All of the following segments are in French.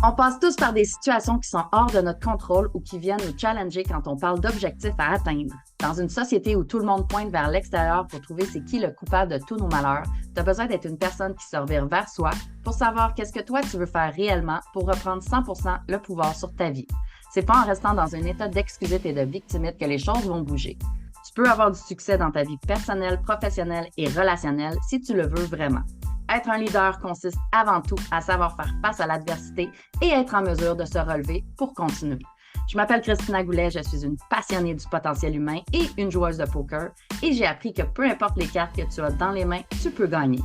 On passe tous par des situations qui sont hors de notre contrôle ou qui viennent nous challenger quand on parle d'objectifs à atteindre. Dans une société où tout le monde pointe vers l'extérieur pour trouver c'est qui le coupable de tous nos malheurs, tu as besoin d'être une personne qui se revire vers soi pour savoir qu'est-ce que toi tu veux faire réellement pour reprendre 100% le pouvoir sur ta vie. C'est pas en restant dans un état d'excusite et de victimite que les choses vont bouger. Tu peux avoir du succès dans ta vie personnelle, professionnelle et relationnelle si tu le veux vraiment. Être un leader consiste avant tout à savoir faire face à l'adversité et être en mesure de se relever pour continuer. Je m'appelle Christina Goulet, je suis une passionnée du potentiel humain et une joueuse de poker et j'ai appris que peu importe les cartes que tu as dans les mains, tu peux gagner.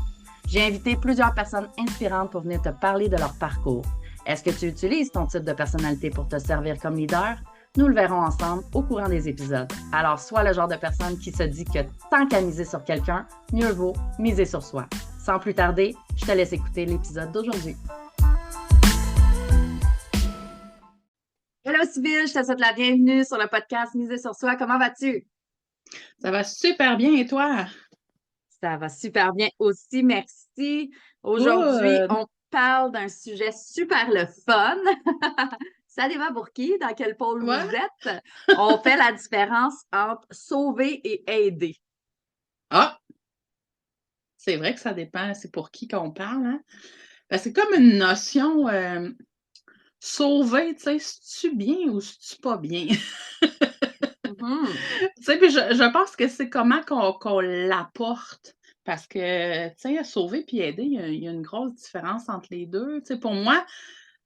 J'ai invité plusieurs personnes inspirantes pour venir te parler de leur parcours. Est-ce que tu utilises ton type de personnalité pour te servir comme leader? Nous le verrons ensemble au courant des épisodes. Alors, sois le genre de personne qui se dit que tant qu'à miser sur quelqu'un, mieux vaut miser sur soi. Sans plus tarder, je te laisse écouter l'épisode d'aujourd'hui. Hello Sybille, je te souhaite la bienvenue sur le podcast Miser sur soi. Comment vas-tu? Ça va super bien et toi? Ça va super bien aussi, merci. Aujourd'hui, Good. on parle d'un sujet super le fun. Salut Bourki, dans quel pôle Ouais. vous êtes? On fait la différence entre sauver et aider. Ah, c'est vrai que ça dépend, c'est pour qui qu'on parle, hein? C'est comme une notion sauver, tu sais, c'est-tu bien ou c'est-tu pas bien? Mhm. Tu sais, puis je pense que c'est comment qu'on l'apporte. Parce que, tu sais, sauver puis aider, il y a une grosse différence entre les deux. Tu sais, pour moi,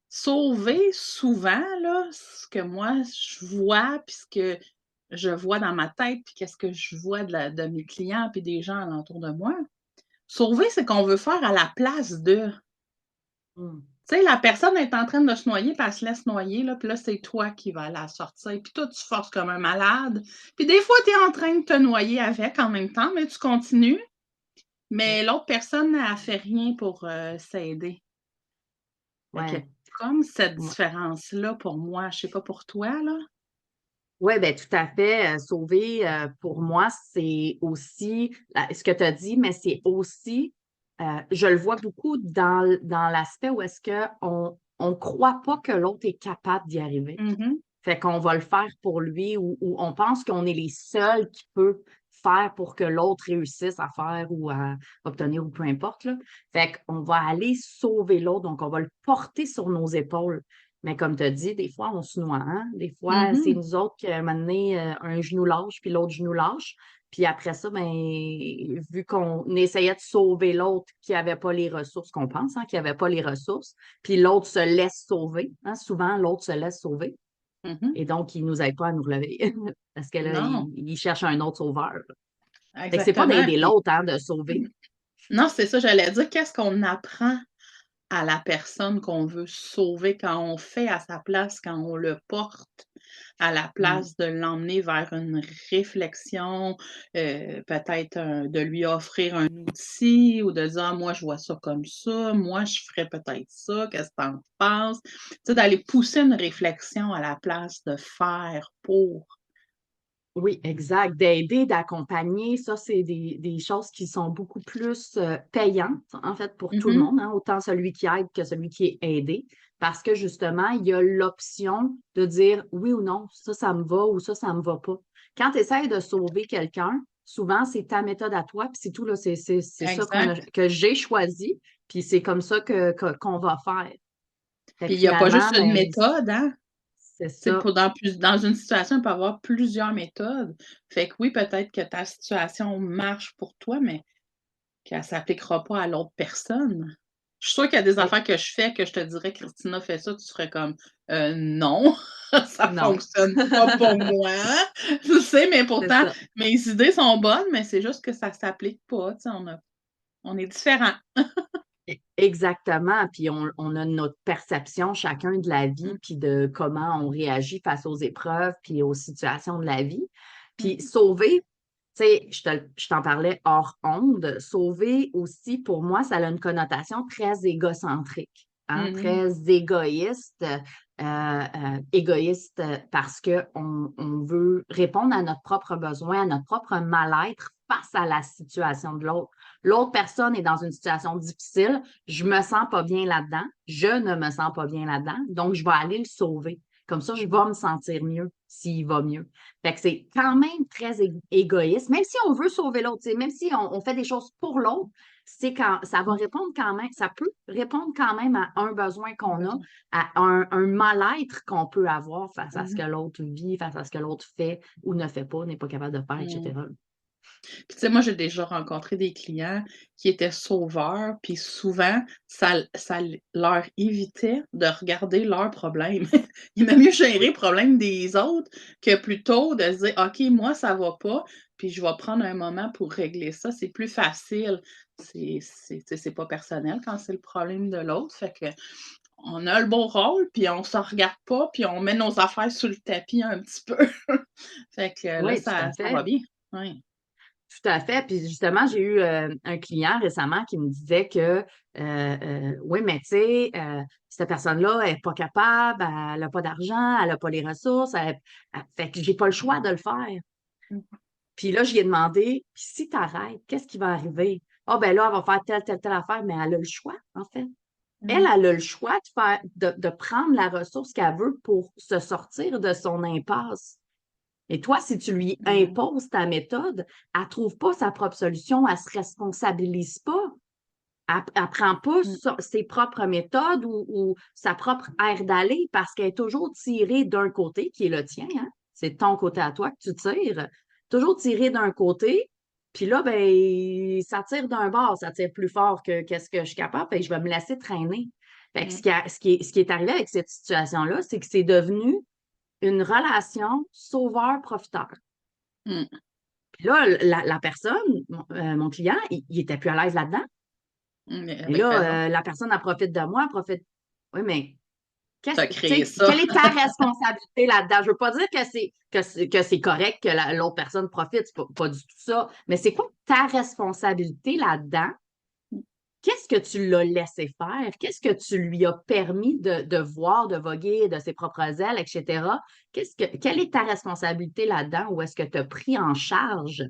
sauver, souvent, là, ce que moi je vois, puis ce que je vois dans ma tête, puis qu'est-ce que je vois de mes clients, puis des gens alentour de moi. Sauver, c'est qu'on veut faire à la place de. Mm. Tu sais, la personne est en train de se noyer, puis elle se laisse noyer, là, puis là, c'est toi qui vas la sortir. Puis toi, tu forces comme un malade. Puis des fois, tu es en train de te noyer avec en même temps, mais tu continues. Ouais. Mais l'autre personne, elle fait rien pour s'aider. Fait qu'il y a Ouais. comme cette Ouais. différence-là pour moi. Je sais pas pour toi, là? Oui, bien, tout à fait. Sauver, pour moi, c'est aussi ce que tu as dit, mais c'est aussi, je le vois beaucoup dans l'aspect où est-ce qu'on on croit pas que l'autre est capable d'y arriver. Mhm. Fait qu'on va le faire pour lui ou on pense qu'on est les seuls qui peuvent faire pour que l'autre réussisse à faire ou à obtenir ou peu importe, là. Fait qu'on va aller sauver l'autre, donc on va le porter sur nos épaules. Mais comme tu as dit, des fois, on se noie, hein? Des fois, c'est Mhm. nous autres qui, à un moment donné, un genou lâche, puis l'autre genou lâche. Puis après ça, ben, vu qu'on essayait de sauver l'autre qui n'avait pas les ressources, qu'on pense, hein, qui n'avait pas les ressources, puis l'autre se laisse sauver, hein? Souvent, l'autre se laisse sauver. Mhm. Et donc, il ne nous aide pas à nous relever. Parce que là, Non, il cherche un autre sauveur. Fait que c'est pas exactement. d'aider Puis, l'autre, hein, de sauver. non, c'est ça, j'allais dire, qu'est-ce qu'on apprend à la personne qu'on veut sauver quand on fait à sa place, quand on le porte à la Mm. place de l'emmener vers une réflexion, peut-être de lui offrir un outil ou de dire: «Ah, moi, je vois ça comme ça, moi, je ferais peut-être ça, qu'est-ce que tu en penses?» Tu sais, d'aller pousser une réflexion à la place de faire pour. Oui, exact. D'aider, d'accompagner, ça, c'est des choses qui sont beaucoup plus payantes, en fait, pour tout le Mmh. monde, hein, autant celui qui aide que celui qui est aidé. Parce que justement, il y a l'option de dire oui ou non, ça me va ou ça me va pas. Quand tu essaies de sauver quelqu'un, souvent, c'est ta méthode à toi, puis c'est tout, là, c'est ça Exact. que j'ai choisi, puis c'est comme ça qu'on va faire. Fait Puis que il y a pas finalement, juste une ben, méthode, hein? c'est Tu sais, ça. pour dans une situation, il peut y avoir plusieurs méthodes. Fait que oui, peut-être que ta situation marche pour toi, mais qu'elle s'appliquera pas à l'autre personne. Je suis sûre qu'il y a des Oui, affaires que je fais que je te dirais: «Christina, fais ça», tu ferais comme: non, ça non, fonctionne pas pour moi». Je sais, mais c'est pourtant ça. mes idées sont bonnes, mais c'est juste que ça s'applique pas, tu sais, on est différents. Exactement. Puis on a notre perception chacun de la vie, Mmh. puis de comment on réagit face aux épreuves, puis aux situations de la vie. Puis Mmh. sauver, tu sais, je t'en parlais hors onde, sauver aussi, pour moi, ça a une connotation très égocentrique, hein, Mmh mh. très égoïste, égoïste parce qu'on on veut répondre à notre propre besoin, à notre propre mal-être face à la situation de l'autre. L'autre personne est dans une situation difficile, je me sens pas bien là-dedans, je ne me sens pas bien là-dedans, donc je vais aller le sauver. Comme ça, je vais me sentir mieux s'il va mieux. Fait que c'est quand même très égoïste, même si on veut sauver l'autre, même si on fait des choses pour l'autre, c'est quand ça va répondre quand même, ça peut répondre quand même à un besoin qu'on a, à un mal-être qu'on peut avoir face à ce que l'autre vit, face à ce que l'autre fait ou ne fait pas, n'est pas capable de faire, etc. Puis tu sais, moi, j'ai déjà rencontré des clients qui étaient sauveurs, puis souvent, ça leur évitait de regarder leurs problèmes. Il aimait mieux gérer Oui. les problèmes des autres que plutôt de se dire: «OK, moi, ça va pas, puis je vais prendre un moment pour régler ça». C'est plus facile. Tu sais, c'est pas personnel quand c'est le problème de l'autre, fait que on a le beau rôle, puis on se regarde pas, puis on met nos affaires sous le tapis un petit peu. Fait que là, Oui, tout à ça fait. va bien. Oui. Tout à fait. Puis justement, j'ai eu un client récemment qui me disait que oui, mais tu sais, cette personne-là, elle n'est pas capable, elle n'a pas d'argent, elle n'a pas les ressources, fait que j'ai pas le choix de le faire. Mmh. Puis là, je lui ai demandé, puis si tu arrêtes, qu'est-ce qui va arriver? Ah, ben là, elle va faire telle affaire, mais elle a le choix, en fait. Elle a le choix de prendre la ressource qu'elle veut pour se sortir de son impasse. Et toi, si tu lui Mmh. imposes ta méthode, elle ne trouve pas sa propre solution, elle ne se responsabilise pas. Elle ne prend pas Mmh. ses propres méthodes ou sa propre aire d'aller parce qu'elle est toujours tirée d'un côté, qui est le tien, hein? C'est ton côté à toi que tu tires. Toujours tirée d'un côté, puis là, ben, ça tire d'un bord, ça tire plus fort que qu'est-ce que je suis capable, fait que je vais me laisser traîner. Fait que Mmh. ce qui est arrivé avec cette situation-là, c'est que c'est devenu une relation sauveur-profiteur. Mmh. Puis là, la personne, mon client, il était plus à l'aise là-dedans. Mais Et avec raison. là, la personne, elle profite de moi, elle profite. Oui, mais Tu as tu créé sais, ça. quelle est ta responsabilité là-dedans? Je veux pas dire que c'est correct que l'autre personne profite, c'est pas du tout ça. Mais c'est quoi ta responsabilité là-dedans? Qu'est-ce que tu l'as laissé faire? Qu'est-ce que tu lui as permis de voir, de voguer de ses propres ailes, etc.? Quelle est ta responsabilité là-dedans? Ou est-ce que tu as pris en charge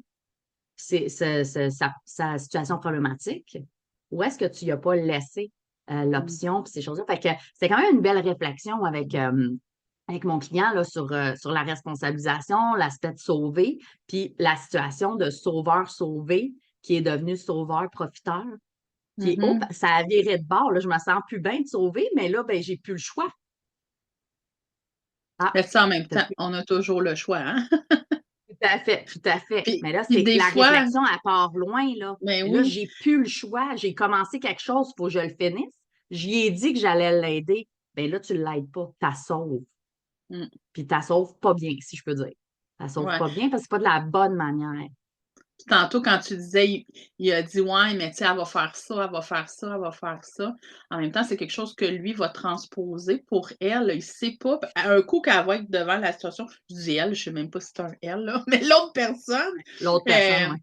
sa situation problématique? Ou est-ce que tu n'y as pas laissé Mmh. l'option puis ces choses-là? Fait que c'est quand même une belle réflexion avec mon client là, sur la responsabilisation, l'aspect de sauver, puis la situation de sauveur-sauvé qui est devenu sauveur-profiteur, qui est, oh, Mmh. ça a viré de bord, là, je me sens plus bien de sauver, mais là, ben, j'ai plus le choix. Ah, Mais ça, en même t'as temps, plus. on a toujours le choix, hein? Tout à fait, tout à fait. Puis Mais là, puis c'est des la fois réflexion, elle part loin, là. ben Là, oui, j'ai plus le choix. J'ai commencé quelque chose, il faut que je le finisse. J'y ai dit que j'allais l'aider. Bien là, tu ne l'aides pas, tu la sauves. mmh, Puis tu la sauves pas bien, si je peux dire. Tu la sauves ouais. pas bien parce que c'est pas de la bonne manière. Puis tantôt quand tu disais, il a dit: «Ouais, mais tu sais, elle va faire ça, elle va faire ça, elle va faire ça». En même temps, c'est quelque chose que lui va transposer pour elle. Il sait pas, à un coup qu'elle va être devant la situation, je dis «elle», je sais même pas si c'est un «elle» là, mais l'autre personne, L'autre personne, euh, oui.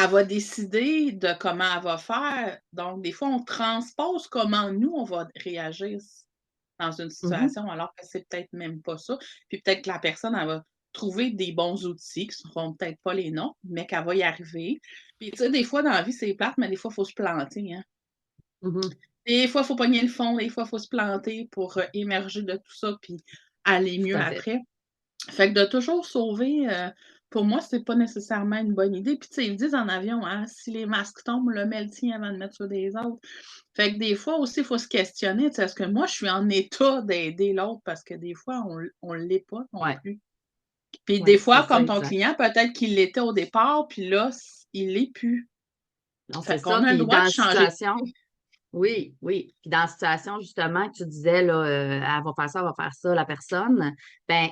elle va décider de comment elle va faire. Donc, des fois, on transpose comment nous, on va réagir dans une Mhm, situation, alors que c'est peut-être même pas ça. Puis peut-être que la personne, elle va trouver des bons outils qui ne seront peut-être pas les nôtres, mais qu'elle va y arriver. Puis, tu sais, des fois, dans la vie, c'est plate, mais des fois, il faut se planter, hein. mhm. Des fois, il faut pogner le fond, des fois, il faut se planter pour émerger de tout ça, puis aller Tout mieux à fait. après. Fait que de toujours sauver, pour moi, c'est pas nécessairement une bonne idée. Puis, tu sais, ils disent en avion, hein: «Si les masques tombent, là, mets le tien avant de mettre ceux des autres». Fait que des fois aussi, il faut se questionner, tu sais: «Est-ce que moi, je suis en état d'aider l'autre?» Parce que des fois, on l'est pas non Oui, plus. Puis des oui, c'est fois, ça, comme ton exact. client, peut-être qu'il l'était au départ, puis là, il l'est plus. Non, c'est Fait ça. qu'on a le Puis droit dans de la changer situation, d'idée. oui, oui. Puis dans la situation, justement, que tu disais, là, elle va faire ça, la personne, ben,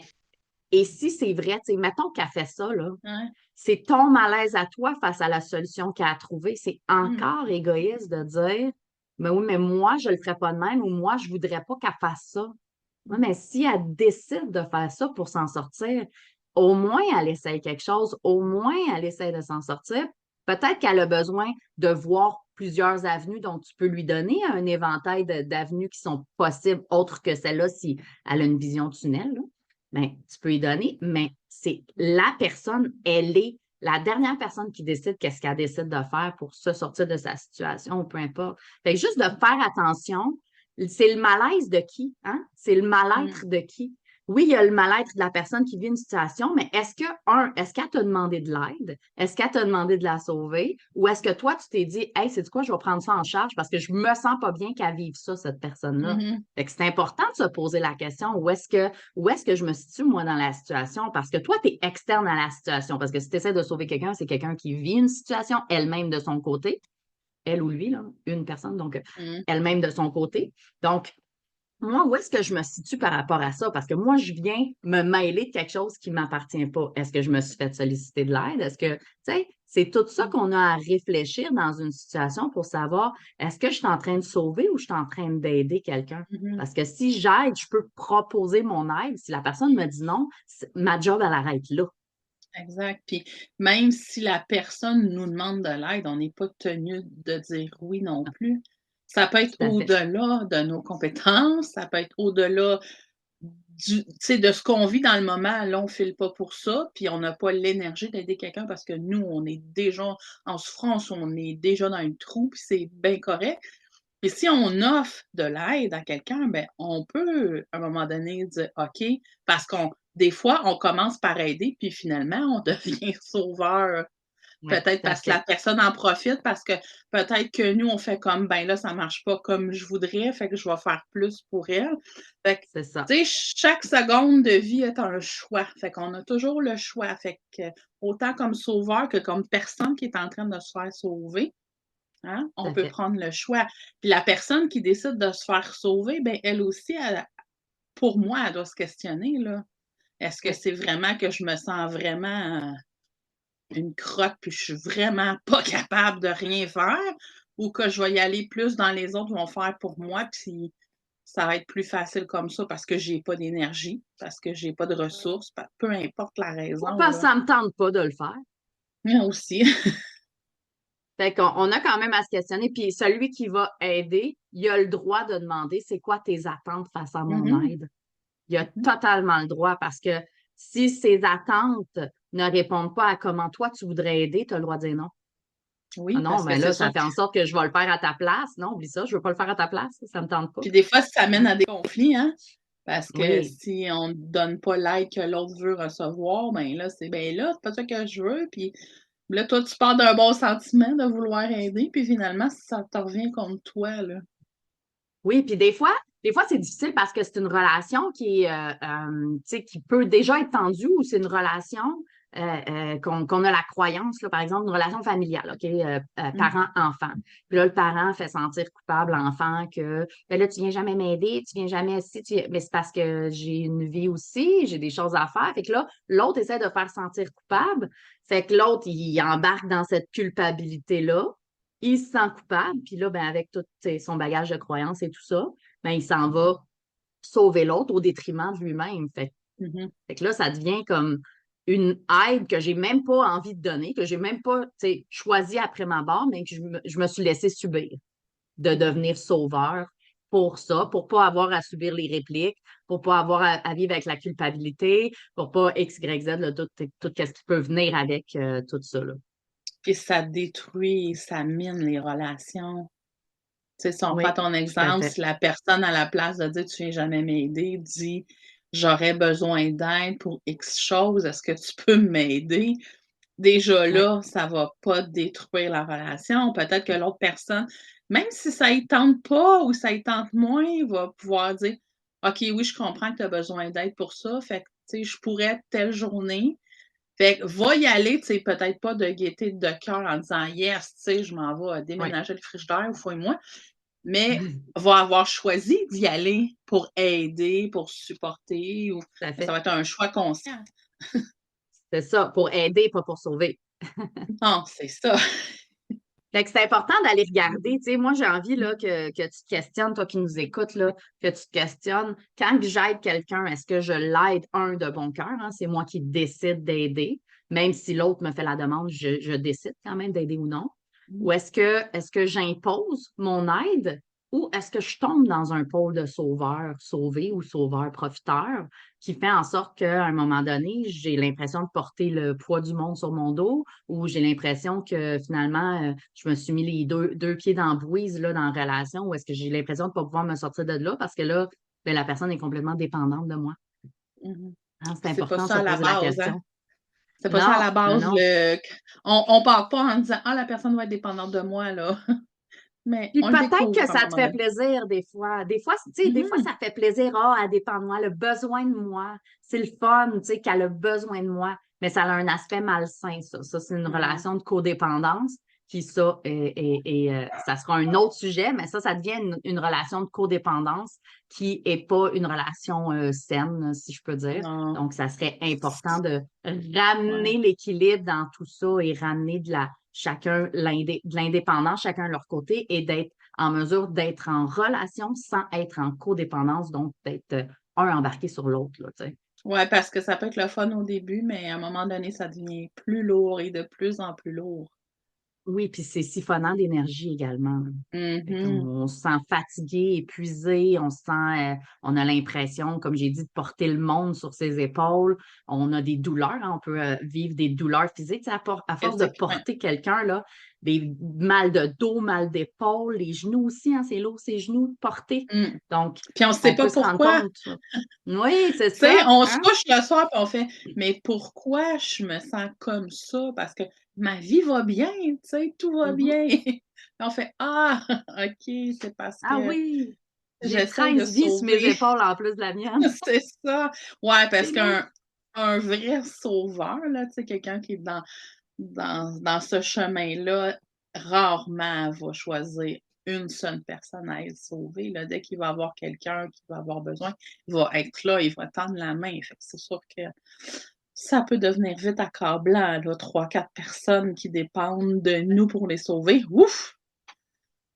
et si c'est vrai, tu sais, mettons qu'elle fait ça, là, Ouais. c'est ton malaise à toi face à la solution qu'elle a trouvée. C'est Mmh. encore égoïste de dire, mais oui, mais moi, je le ferais pas de même ou moi, je voudrais pas qu'elle fasse ça. Oui, Mmh. mais si elle décide de faire ça pour s'en sortir, au moins elle essaye quelque chose, au moins elle essaye de s'en sortir. Peut-être qu'elle a besoin de voir plusieurs avenues, donc tu peux lui donner un éventail d'avenues qui sont possibles, autres que celle-là, si elle a une vision tunnel, là. Ben, tu peux lui donner, mais c'est la personne, elle est la dernière personne qui décide qu'est-ce qu'elle décide de faire pour se sortir de sa situation, ou peu importe. Fait que juste de faire attention, c'est le malaise de qui, hein? C'est le mal-être de qui? Oui, il y a le mal-être de la personne qui vit une situation, mais est-ce qu'elle t'a demandé de l'aide? Est-ce qu'elle t'a demandé de la sauver? Ou est-ce que toi, tu t'es dit, hey, c'est quoi, je vais prendre ça en charge parce que je me sens pas bien qu'elle vive ça, cette personne-là? Mhm. Fait que c'est important de se poser la question, où est-ce que je me situe, moi, dans la situation? Parce que toi, tu es externe à la situation. Parce que si tu essaies de sauver quelqu'un, c'est quelqu'un qui vit une situation elle-même de son côté. Elle ou lui, là, une personne, donc Mhm. elle-même de son côté. Donc, moi, où est-ce que je me situe par rapport à ça? Parce que moi, je viens me mêler de quelque chose qui ne m'appartient pas. Est-ce que je me suis fait solliciter de l'aide? Est-ce que, tu sais, c'est tout ça qu'on a à réfléchir dans une situation pour savoir est-ce que je suis en train de sauver ou je suis en train d'aider quelqu'un? Mhm. Parce que si j'aide, je peux proposer mon aide. Si la personne me dit non, ma job, elle arrête là. Exact. Puis même si la personne nous demande de l'aide, on n'est pas tenu de dire oui non plus. Ça peut être Tout à fait. au-delà de nos compétences, ça peut être au-delà de ce qu'on vit dans le moment. Là, on ne file pas pour ça, puis on n'a pas l'énergie d'aider quelqu'un parce que nous, on est déjà en souffrance, on est déjà dans le trou, puis c'est bien correct. Et si on offre de l'aide à quelqu'un, ben, on peut, à un moment donné, dire OK, parce qu'on des fois, on commence par aider, puis finalement, on devient sauveur. Oui, Peut-être tout à parce que la fait. personne en profite, parce que peut-être que nous, on fait comme ben là, ça marche pas comme je voudrais, fait que je vais faire plus pour elle. Fait que, C'est ça. tu sais, chaque seconde de vie est un choix. Fait qu'on a toujours le choix. Fait que autant comme sauveur que comme personne qui est en train de se faire sauver. Hein? Tout On à peut fait. prendre le choix. Puis la personne qui décide de se faire sauver, ben elle aussi, pour moi, elle doit se questionner, là. Est-ce que Oui. c'est vraiment que je me sens vraiment une crotte, puis je suis vraiment pas capable de rien faire, ou que je vais y aller plus dans les autres vont faire pour moi, puis ça va être plus facile comme ça parce que j'ai pas d'énergie, parce que j'ai pas de ressources, peu importe la Ou raison, parce que là. ça ne me tente pas de le faire. Moi aussi. Fait qu'on a quand même à se questionner. Puis celui qui va aider, il a le droit de demander c'est quoi tes attentes face à mon Mhm, aide. Il a mhm. totalement le droit parce que si ses attentes ne répondent pas à comment toi tu voudrais aider, tu as le droit de dire non. Ah Oui, non, parce que mais c'est là, sûr. ça fait en sorte que je vais le faire à ta place. Non, oublie ça, je ne veux pas le faire à ta place, ça ne me tente pas. Puis des fois, ça mène Hein? à des conflits, hein? Parce que Oui, si on ne donne pas l'aide que l'autre veut recevoir, ben là, ben là, c'est pas ça que je veux. Puis là, toi, tu pars d'un bon sentiment de vouloir aider, puis finalement, ça te revient contre toi, là. oui, puis des fois, c'est difficile parce que c'est une relation tu sais, qui peut déjà être tendue ou c'est une relation qu'on a la croyance, là, par exemple, une relation familiale, OK, Mmh. parent-enfant. Puis là, le parent fait sentir coupable l'enfant que ben là, tu viens jamais m'aider, tu viens jamais ici, mais c'est parce que j'ai une vie aussi, j'ai des choses à faire. Fait que là, l'autre essaie de faire sentir coupable. Fait que l'autre, il embarque dans cette culpabilité-là, il se sent coupable, puis là, ben, avec tout son bagage de croyances et tout ça, ben, il s'en va sauver l'autre au détriment de lui-même. Mmh. Fait que là, ça devient comme une aide que j'ai même pas envie de donner, que j'ai même pas choisi après ma barre, mais que je me suis laissé subir, de Mmh. devenir sauveur pour ça, pour pas avoir à subir les répliques, pour pas avoir à vivre avec la culpabilité, pour pas X, Y, Z, là, tout ce qui peut venir avec tout ça. Là. Puis ça détruit, ça mine les relations. Tu sais, si on prend Oui, ton tout à exemple, fait. si la personne à la place de dire: «Tu viens jamais m'aider», dit: «J'aurais besoin d'aide pour X chose, est-ce que tu peux m'aider?» Déjà Oui, là, ça va pas détruire la relation. Peut-être que l'autre personne, même si ça y tente pas ou ça y tente moins, va pouvoir dire: «OK, oui, je comprends que tu as besoin d'aide pour ça, fait que, tu sais, je pourrais telle journée». Fait que va y aller, tu sais, peut-être pas de gaieté de cœur en disant: «Yes, tu sais, je m'en vais oui. déménager le frigidaire ou fouille-moi», mais va avoir choisi d'y aller pour aider, pour supporter ou Tout à ça fait. va être un choix conscient. C'est ça, pour aider, pas pour sauver. Non, c'est ça. Fait que c'est important d'aller regarder. Tu sais, moi, j'ai envie là, que tu te questionnes, toi qui nous écoutes, là, que tu te questionnes. Quand que j'aide quelqu'un, est-ce que je l'aide, de bon cœur? Hein, c'est moi qui décide d'aider. Même si l'autre me fait la demande, je décide quand même d'aider ou non. Ou est-ce que j'impose mon aide Ou est-ce que je tombe dans un pôle de sauveur sauvé ou sauveur profiteur qui fait en sorte qu'à un moment donné, j'ai l'impression de porter le poids du monde sur mon dos ou j'ai l'impression que finalement, je me suis mis les deux pieds dans la bouise là, dans la relation ou est-ce que j'ai l'impression de ne pas pouvoir me sortir de là parce que là, ben, la personne est complètement dépendante de moi. Mmh. Hein, c'est Puis c'est pas important de ça se à la poser la base, hein? question. C'est pas ça à Non, la non, base non. le on part pas en disant: «Ah, la personne va être dépendante de moi, là». Mais Puis on le peut-être que découvre à un ça te moment fait donné. plaisir des fois. Des fois, tu sais, des fois, Mmh. ça fait plaisir. Ah, elle dépend de moi, elle a besoin de moi. C'est le fun, tu sais, qu'elle a besoin de moi. Mais ça a un aspect malsain, ça. Ça, c'est une Mmh. relation de codépendance. Puis ça, ça sera un autre sujet, mais ça devient une relation de codépendance qui est pas une relation saine, si je peux dire. Non. Donc, ça serait important de Ouais. ramener l'équilibre dans tout ça et ramener de l'indépendance, chacun de leur côté, et d'être en mesure d'être en relation sans être en codépendance, donc d'être un embarqué sur l'autre, là, tu sais. Ouais, parce que ça peut être le fun au début, mais à un moment donné, ça devient plus lourd et de plus en plus lourd. Oui, puis c'est siphonnant d'énergie également, là. Fait qu'on Mmh. on se sent fatigué, épuisé, on a l'impression, comme j'ai dit, de porter le monde sur ses épaules. On a des douleurs, hein, on peut vivre des douleurs physiques, tu sais, à force de Physique, ouais. porter quelqu'un, là, des mal de dos, mal d'épaule, les genoux aussi, hein, c'est lourd, ces genoux de porter. Mmh. Donc, Puis on sait on pas peut se rendre pourquoi. compte. Oui, c'est Tu sais, ça, on se hein? couche le soir puis on fait: «Mais pourquoi je me sens comme ça? Parce que ma vie va bien, tu sais, tout va Mhm. bien». On fait: «Ah! OK, c'est parce Ah que oui, j'ai j'essaye de 13 vies sur mes sauver». épaules en plus de la mienne. C'est ça. Ouais, parce C'est lourd. qu'un vrai sauveur, là, tu sais, quelqu'un qui est dans ce chemin-là, rarement va choisir une seule personne à être sauvée, là. Dès qu'il va avoir quelqu'un qui va avoir besoin, il va être là, il va tendre la main. Fait que c'est sûr que ça peut devenir vite accablant, là, 3-4 personnes qui dépendent de nous pour les sauver. Ouf!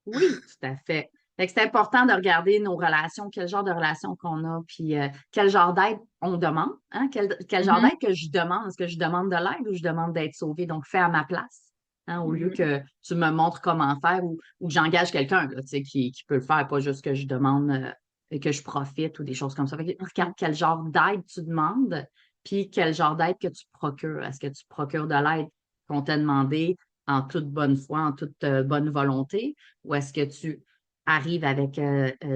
Oui, tout à fait. Fait que c'est important de regarder nos relations, quel genre de relation qu'on a, puis quel genre d'aide on demande, hein? Quel genre Mmh. d'aide que je demande. Est-ce que je demande de l'aide ou je demande d'être sauvée? Donc, fais à ma place, hein, au lieu Mmh. que tu me montres comment faire ou que j'engage quelqu'un là, tu sais, qui peut le faire, pas juste que je demande et que je profite ou des choses comme ça. Fait que regarde Mmh. quel genre d'aide tu demandes, puis quel genre d'aide que tu procures. Est-ce que tu procures de l'aide qu'on t'a demandé en toute bonne foi, en toute bonne volonté? Ou est-ce que tu arrives avec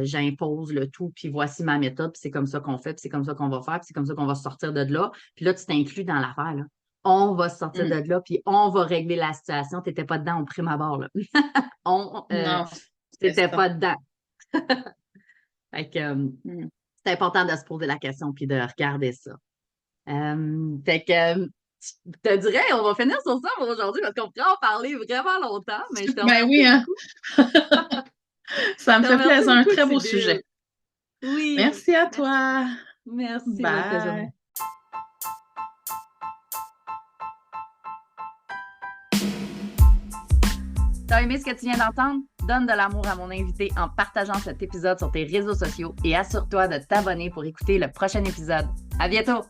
j'impose le tout, puis voici ma méthode, puis c'est comme ça qu'on fait, puis c'est comme ça qu'on va faire, puis c'est comme ça qu'on va sortir de là. Puis là, tu t'inclus dans l'affaire, là. On va sortir Mmh. de là, puis on va régler la situation. Tu n'étais pas dedans au prime abord, là. On, Non, c'est t'étais ça. pas dedans. Fait que Mmh. c'est important de se poser la question puis de regarder ça. Fait que je te dirais, on va finir sur ça pour aujourd'hui parce qu'on pourrait en parler vraiment longtemps, mais je te Ben oui, remercie hein? beaucoup. Ça me Je te fait remercie plaisir, un beaucoup, très beau Sybille. sujet. Oui, Merci à merci. toi. Merci, bonne fin de journée. Bye. T'as aimé ce que tu viens d'entendre? Donne de l'amour à mon invité en partageant cet épisode sur tes réseaux sociaux et assure-toi de t'abonner pour écouter le prochain épisode. À bientôt!